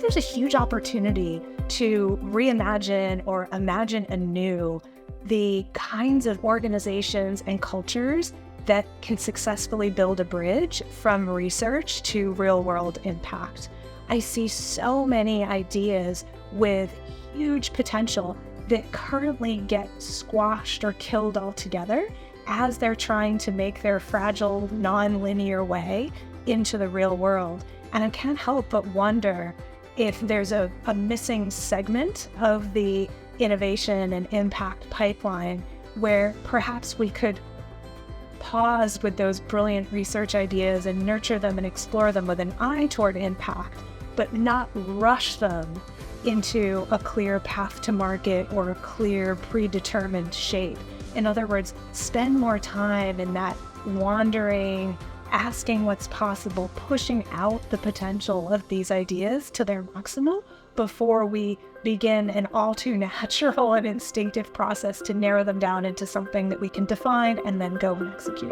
think there's a huge opportunity to reimagine or imagine anew the kinds of organizations and cultures that can successfully build a bridge from research to real-world impact. I see so many ideas with huge potential that currently get squashed or killed altogether as they're trying to make their fragile, non-linear way into the real world. And I can't help but wonder if there's a missing segment of the innovation and impact pipeline where perhaps we could pause with those brilliant research ideas and nurture them and explore them with an eye toward impact, but not rush them into a clear path to market or a clear predetermined shape. In other words, spend more time in that wandering, asking what's possible, pushing out the potential of these ideas to their maximum before we begin an all too natural and instinctive process to narrow them down into something that we can define and then go and execute.